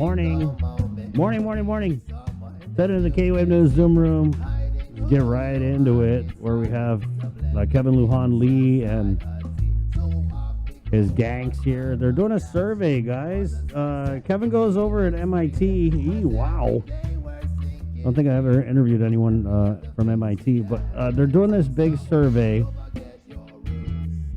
Morning. Morning. Set into the K-Wave News Zoom room. Get right into it, where we have Kevin Lujan Lee and his gangs here. They're doing a survey, guys. Kevin goes over at MIT. Wow. I don't think I ever interviewed anyone from MIT, but they're doing this big survey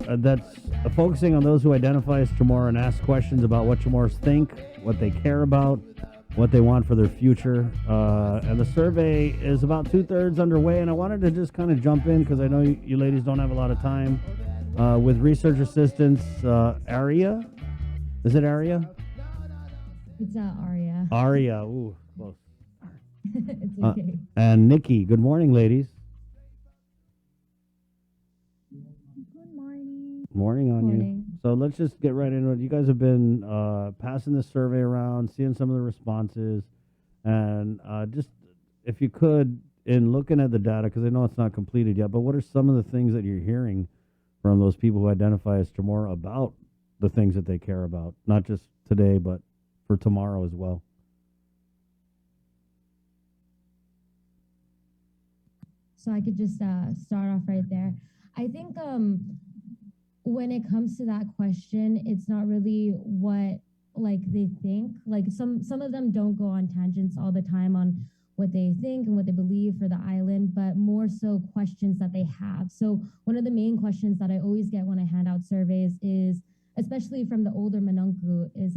that's focusing on those who identify as Chamorro and ask questions about what Chamorros think, what they care about, what they want for their future. And the survey is about 2/3 underway, and I wanted to just kind of jump in because I know you ladies don't have a lot of time. With research assistants, Aria. Is it Aria? It's Aria. Aria. Ooh, close. It's okay. And Nikki. Good morning, ladies. Good morning. Morning on you. So let's just get right into it. You guys have been passing this survey around, seeing some of the responses, and just if you could, in looking at the data, because I know it's not completed yet, but what are some of the things that you're hearing from those people who identify as Chamorro about the things that they care about, not just today, but for tomorrow as well? So I could just start off right there. I think when it comes to that question, it's not really what they think. Like some of them don't go on tangents all the time on what they think and what they believe for the island, but more so questions that they have. So one of the main questions that I always get when I hand out surveys is, especially from the older Manunku, is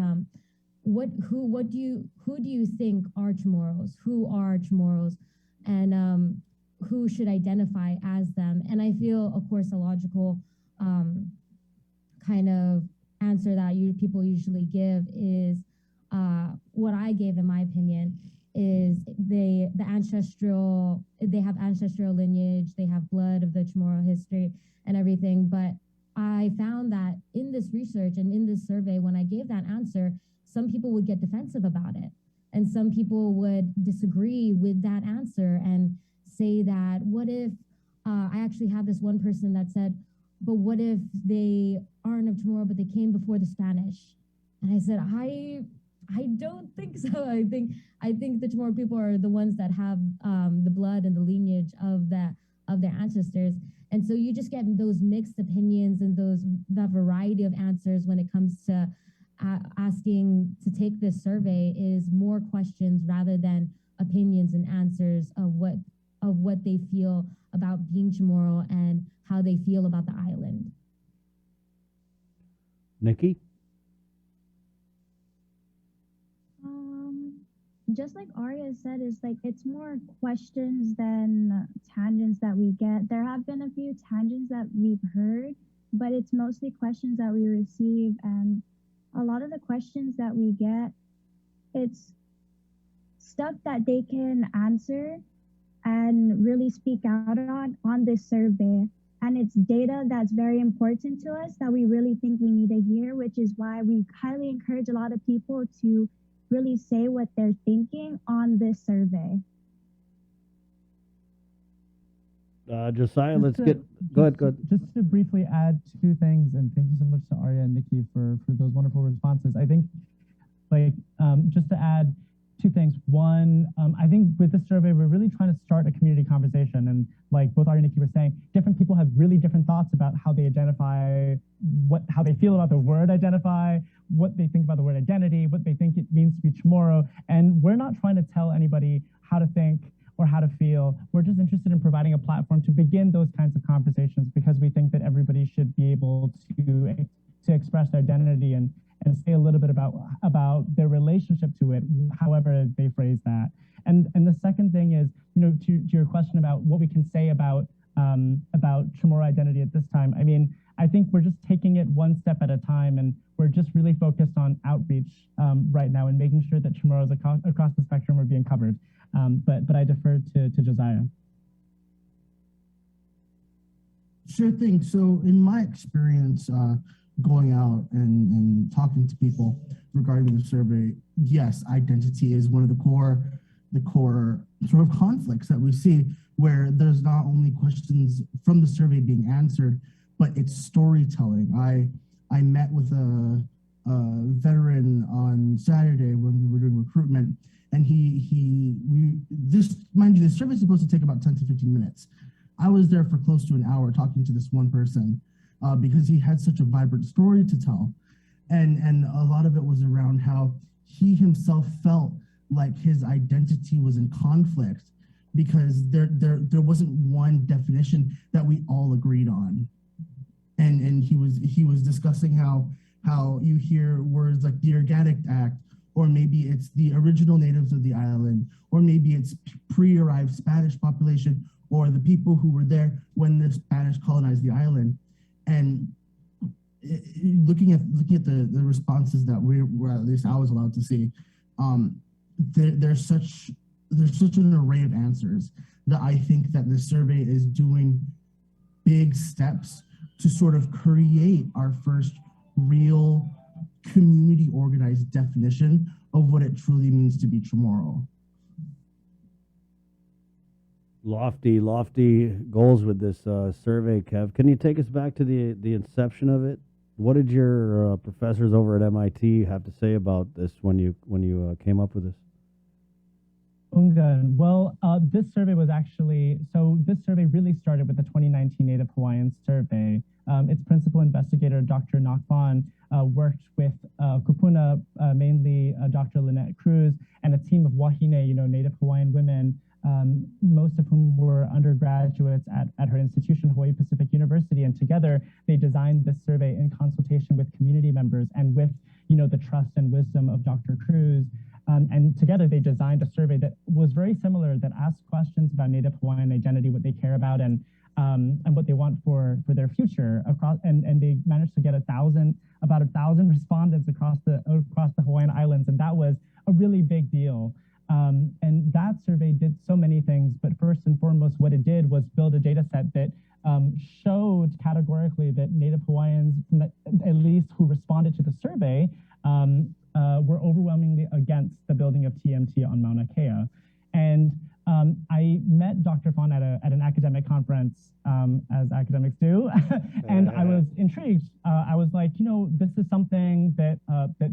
who do you think are Chamorros? Who are Chamorros? And who should identify as them? And I feel, of course, a logical kind of answer that people usually give is what I gave, in my opinion, is they have ancestral lineage, they have blood of the Chamorro history and everything. But I found that in this research and in this survey, when I gave that answer, some people would get defensive about it. And some people would disagree with that answer and say that, what if, I actually had this one person that said, but what if they aren't of Chamorro, but they came before the Spanish? And I said, I don't think so. I think the Chamorro people are the ones that have the blood and the lineage of their ancestors. And so you just get those mixed opinions and that variety of answers when it comes to asking to take this survey, is more questions rather than opinions and answers of what they feel about being Chamorro and how they feel about the island. Nikki? Just like Aria said, it's more questions than tangents that we get. There have been a few tangents that we've heard, but it's mostly questions that we receive. And a lot of the questions that we get, it's stuff that they can answer and really speak out on this survey. And it's data that's very important to us that we really think we need to hear, which is why we highly encourage a lot of people to really say what they're thinking on this survey. Josiah, go ahead. Just to briefly add two things, and thank you so much to Aria and Nikki for those wonderful responses. I think, just to add two things. One, I think with this survey, we're really trying to start a community conversation. And like both Aria and Nikki were saying, different people have really different thoughts about how they identify, how they feel about the word identify, what they think about the word identity, what they think it means to be Chamorro. And we're not trying to tell anybody how to think or how to feel. We're just interested in providing a platform to begin those kinds of conversations, because we think that everybody should be able to express their identity and say a little bit about their relationship to it, however they phrase that. And the second thing is, to your question about what we can say about Chamorro identity at this time. I mean, I think we're just taking it one step at a time, and we're just really focused on outreach right now and making sure that Chamorros across the spectrum are being covered. But I defer to Josiah. Sure thing. So in my experience, going out and talking to people regarding the survey, yes, identity is one of the core sort of conflicts that we see, where there's not only questions from the survey being answered, but it's storytelling. I met with a veteran on Saturday when we were doing recruitment, and mind you, this survey is supposed to take about 10 to 15 minutes. I was there for close to an hour talking to this one person because he had such a vibrant story to tell. And a lot of it was around how he himself felt like his identity was in conflict because there wasn't one definition that we all agreed on. And he was discussing how you hear words like the Organic Act, or maybe it's the original natives of the island, or maybe it's pre-arrived Spanish population, or the people who were there when the Spanish colonized the island. And looking at the responses that were at least I was allowed to see, there's such an array of answers that I think that the survey is doing big steps to sort of create our first real community organized definition of what it truly means to be Chamorro. Lofty goals with this survey, Kev. Can you take us back to the inception of it? What did your professors over at MIT have to say about this when you came up with this? Ungan. Well, this survey really started with the 2019 Native Hawaiian survey. Its principal investigator, Dr. Nakvan, worked with Kupuna, mainly Dr. Lynette Cruz, and a team of Wahine, Native Hawaiian women, most of whom were undergraduates at her institution, Hawaii Pacific University. And together, they designed this survey in consultation with community members and with, the trust and wisdom of Dr. Cruz. And together they designed a survey that was very similar, that asked questions about Native Hawaiian identity, what they care about, and what they want for their future across. And they managed to get about 1,000 respondents across the Hawaiian Islands, and that was a really big deal. And that survey did so many things, but first and foremost, what it did was build a data set that showed categorically that Native Hawaiians, at least who responded to the survey, were overwhelmingly against the building of TMT on Mauna Kea. And I met Dr. Fawn at an academic conference, as academics do, and I was intrigued. I was like, this is something that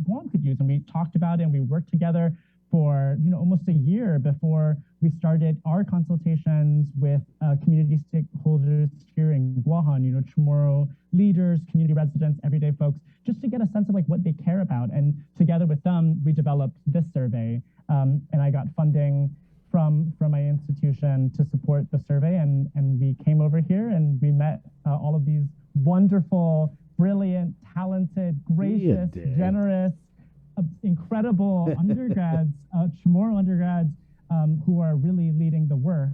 Guam could use, and we talked about it, and we worked together for almost a year before we started our consultations with community stakeholders here in Guahan, Chamorro leaders, community residents, everyday folks, just to get a sense of what they care about. And together with them, we developed this survey, and I got funding from my institution to support the survey, and we came over here and we met all of these wonderful, brilliant, talented, gracious, generous, incredible undergrads, Chamorro undergrads, who are really leading the work.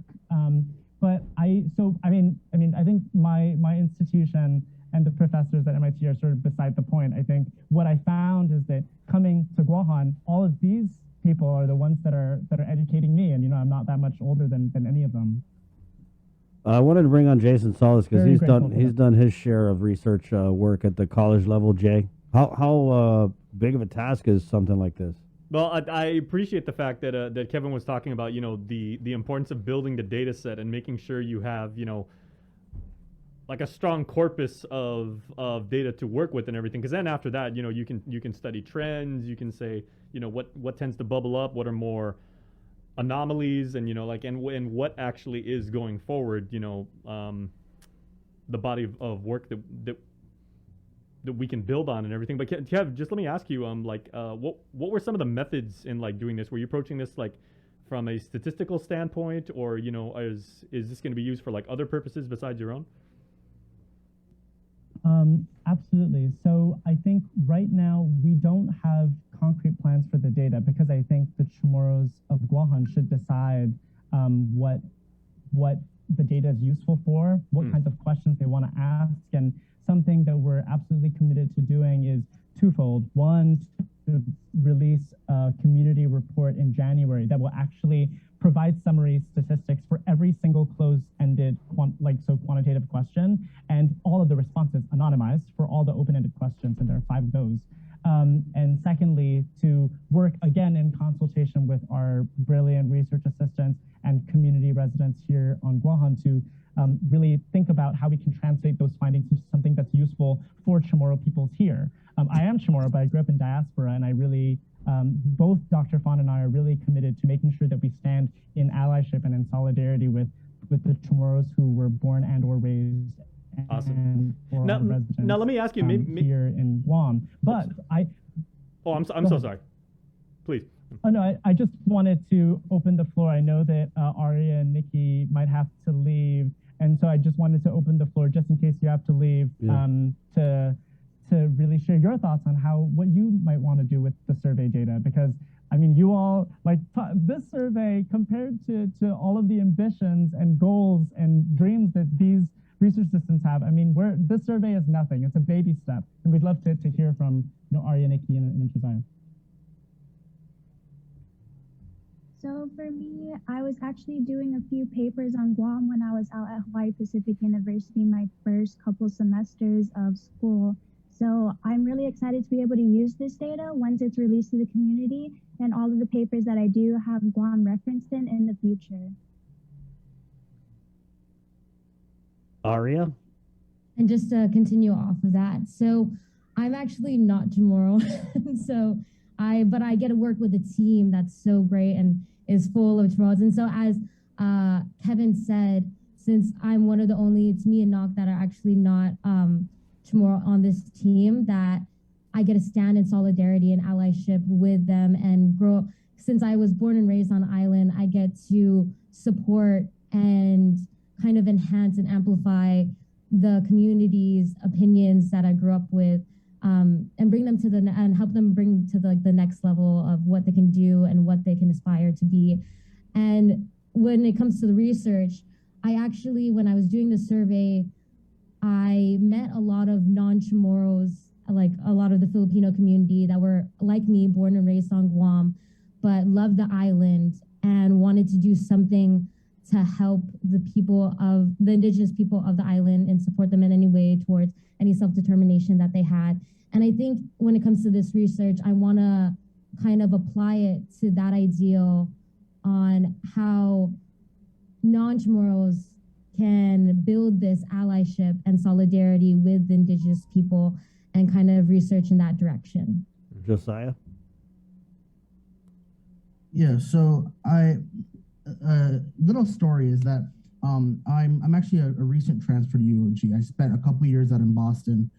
But I think my institution and the professors at MIT are sort of beside the point. I think what I found is that coming to Guahan, all of these people are the ones that are educating me, and I'm not that much older than any of them. I wanted to bring on Jason Solis because he's done his share of research work at the college level. Jay, how big of a task is something like this? Well, I appreciate the fact that Kevin was talking about, the importance of building the data set and making sure you have, like a strong corpus of data to work with and everything. Because then after that, you can study trends. You can say, what tends to bubble up, what are more anomalies, and and what actually is going forward. The body of work that we can build on and everything. But Kev, just let me ask you, what were some of the methods in doing this? Were you approaching this from a statistical standpoint, or is this going to be used for other purposes besides your own? Absolutely. So I think right now we don't have concrete plans for the data because I think the Chamorros of Guahan should decide what the data is useful for, what kinds of questions they want to ask. And something that we're absolutely committed to doing is twofold. One, to release a community report in January that will actually provide summary statistics for every single closed-ended quantitative question, and all of the responses anonymized for all the open-ended questions, and there are 5 of those. And secondly, to work again in consultation with our brilliant research assistants and community residents here on Guahan to really think about how we can translate those findings into something that's useful for Chamorro peoples here. I am Chamorro, but I grew up in diaspora, and I really both Dr. Fawn and I are really committed to making sure that we stand in allyship and in solidarity with the Chamorros who were born and or raised Awesome. and for Now, our residents now let me ask you, here in Guam. But I'm so sorry. Please. Oh, no, I just wanted to open the floor. I know that Aria and Nikki might have to leave. And so I just wanted to open the floor just in case you have to leave to really share your thoughts on what you might want to do with the survey data. Because, I mean, you all, this survey compared to all of the ambitions and goals and dreams that these research assistants have, I mean, this survey is nothing. It's a baby step. And we'd love to hear from Aria, Nikki, and Josiah. So for me, I was actually doing a few papers on Guam when I was out at Hawaii Pacific University my first couple semesters of school. So I'm really excited to be able to use this data once it's released to the community, and all of the papers that I do have Guam referenced in the future. Aria? And just to continue off of that, so I'm actually not Chamorro, but I get to work with a team that's so great and is full of Chamorros. And so as Kevin said, since I'm one of the only, it's me and Nok that are actually not Chamorro on this team, that I get to stand in solidarity and allyship with them and grow. Since I was born and raised on island, I get to support and kind of enhance and amplify the community's opinions that I grew up with, and bring them to and help them bring to the next level of what they can do and what they can aspire to be. And when it comes to the research, I actually, when I was doing the survey, I met a lot of non-Chamorros, like a lot of the Filipino community that were like me, born and raised on Guam, but loved the island and wanted to do something to help the indigenous people of the island and support them in any way towards any self-determination that they had. And I think when it comes to this research, I want to kind of apply it to that ideal on how non-Chamorros can build this allyship and solidarity with the indigenous people and kind of research in that direction. Josiah? Yeah, so little story is that I'm actually a recent transfer to UOG. I spent a couple years out in Boston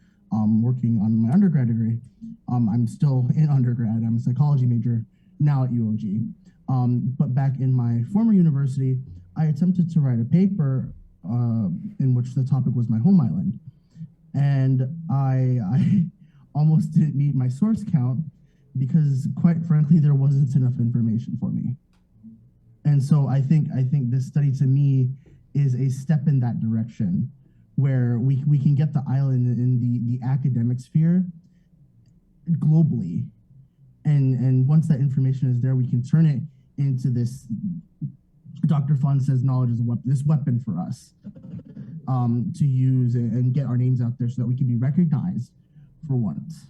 working on my undergrad degree. I'm still in undergrad. I'm a psychology major now at UOG. But back in my former university, I attempted to write a paper in which the topic was my home island. And I almost didn't meet my source count because, quite frankly, there wasn't enough information for me. And so I think this study to me is a step in that direction, where we can get the island in the academic sphere globally. And once that information is there, we can turn it into this, Dr. Fawn says knowledge is this weapon for us to use and get our names out there so that we can be recognized for once.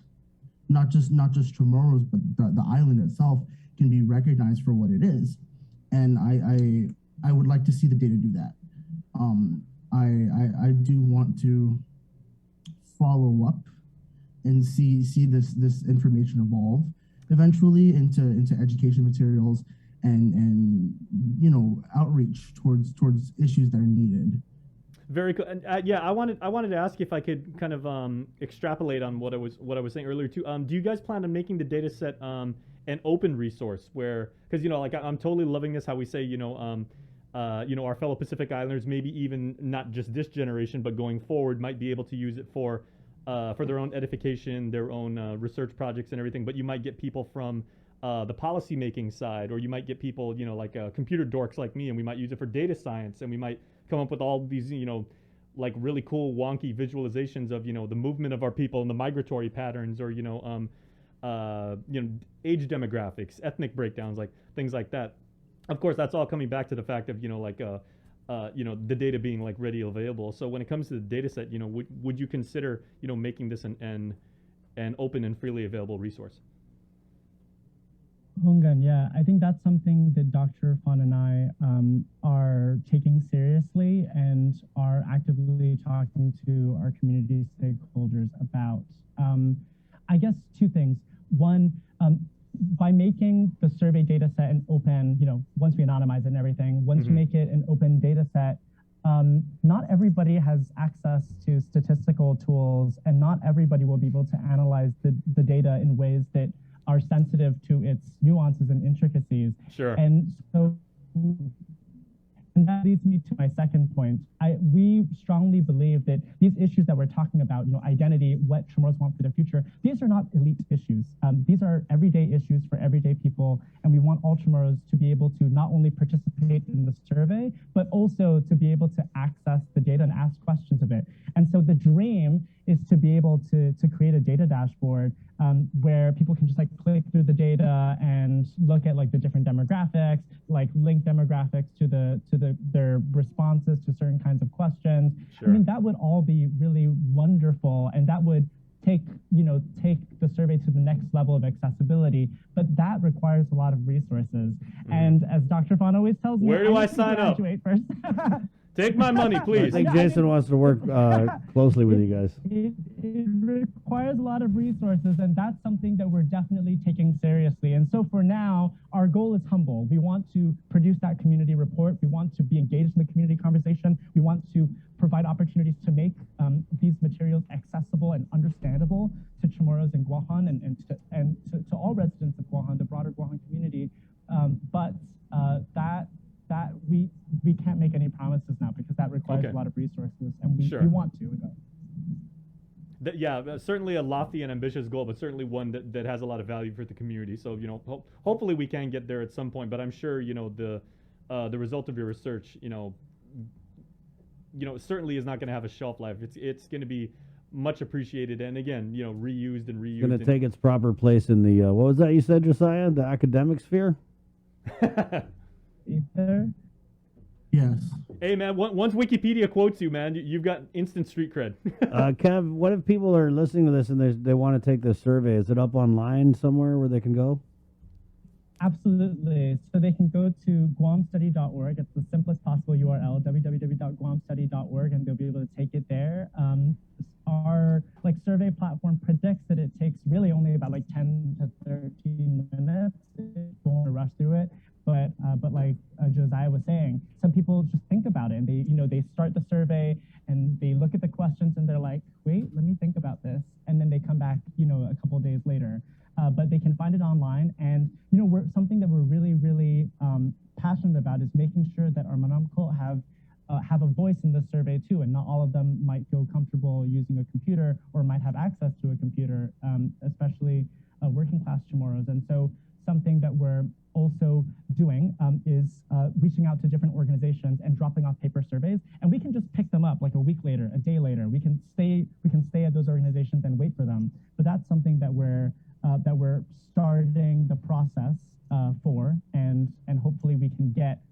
Not just Chamorros, but the island itself can be recognized for what it is. And I would like to see the data do that. I do want to follow up and see this information evolve eventually into education materials and outreach towards issues that are needed. Very cool. And yeah, I wanted to ask if I could kind of extrapolate on what I was saying earlier too. Do you guys plan on making the data set an open resource where, because I'm totally loving this, how we say our fellow Pacific Islanders, maybe even not just this generation but going forward, might be able to use it for their own edification, their own research projects and everything. But you might get people from the policy making side, or you might get people computer dorks like me, and we might use it for data science, and we might come up with all these really cool wonky visualizations of the movement of our people and the migratory patterns, or age demographics, ethnic breakdowns, like things like that. Of course, that's all coming back to the fact of the data being ready available. So when it comes to the data set, would you consider making this an open and freely available resource? Hongan, yeah, I think that's something that Dr. Fawn and I are taking seriously and are actively talking to our community stakeholders about. I guess two things. One, by making the survey data set an open, once we anonymize it and everything, once you make it an open data set, not everybody has access to statistical tools, and not everybody will be able to analyze the data in ways that are sensitive to its nuances and intricacies. Sure. And so, and that leads me to my second point. We strongly believe that these issues that we're talking about, identity, what Chamorros want for their future, these are not elite issues. These are everyday issues for everyday people, and we want all Chamorros to be able to not only participate in the survey, but also to be able to access the data and ask questions of it. And so the dream is to be able to create a data dashboard where people can just click through the data and look at the different demographics, link demographics to their responses to certain kinds of questions. Sure. I mean, that would all be really wonderful, and that would take the survey to the next level of accessibility, but that requires a lot of resources. And as Dr. Fawn always tells me, where do I sign up? First. Take my money, I please. think Jason wants to work closely with you guys. It requires a lot of resources, and that's something that we're definitely taking seriously. And so for now, our goal is humble. We want to produce that community report. We want to be engaged in the community conversation. We want to provide opportunities to make these materials accessible and understandable to Chamorros in Guahan and to all residents of Guahan, the broader Guahan community. But that we can't make any promises now, because that requires a lot of resources, and we want to. Yeah, certainly a lofty and ambitious goal, but certainly one that has a lot of value for the community. So hopefully we can get there at some point. But I'm sure the result of your research, certainly is not going to have a shelf life. It's going to be much appreciated, and again, reused and reused. Going to take its proper place in the what was that you said, Josiah? The academic sphere. Yes. Hey man, once Wikipedia quotes you, man, you've got instant street cred. Kev, what if people are listening to this and they want to take this survey? Is it up online somewhere where they can go? Absolutely. So they can go to guamstudy.org. It's the simplest possible URL, www.guamstudy.org, and they'll be able to take it there. Our survey platform predicts that it takes really only about 10 to 13 minutes. Don't want to rush through it. But like Josiah was saying, some people just think about it, and they start the survey and they look at the questions and they're like, wait, let me think about this, and then they come back, a couple of days later. But they can find it online, and something that we're really, really passionate about is making sure that our Manamko have a voice in this survey too, and not all of them might feel comfortable using a computer or might have access to a computer, especially working class Chamorros. And so something that we're also doing is reaching out to different organizations and dropping off paper surveys, and we can just pick them up a week later, a day later. We can stay at those organizations and wait for them. But that's something that we're starting the process for, and hopefully we can get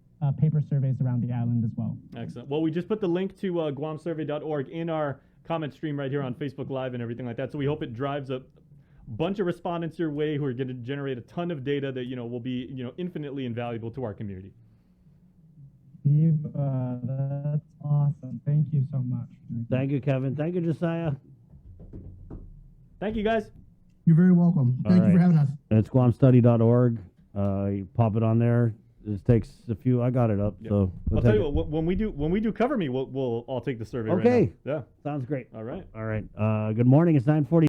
paper surveys around the island as well. Excellent. Well, we just put the link to guamsurvey.org in our comment stream right here on Facebook Live and everything like that. So we hope it drives a bunch of respondents your way who are going to generate a ton of data that will be infinitely invaluable to our community. That's awesome. Thank you so much. Thank you, Kevin. Thank you, Josiah. Thank you, guys. You're very welcome. Thank you for having us. It's guamstudy.org. You pop it on there. This takes a few. I got it up. Yep. So I'll tell you what. When we do cover me, we'll all take the survey. Okay. Right now. Yeah. Sounds great. All right. All right. Good morning. It's 9:40.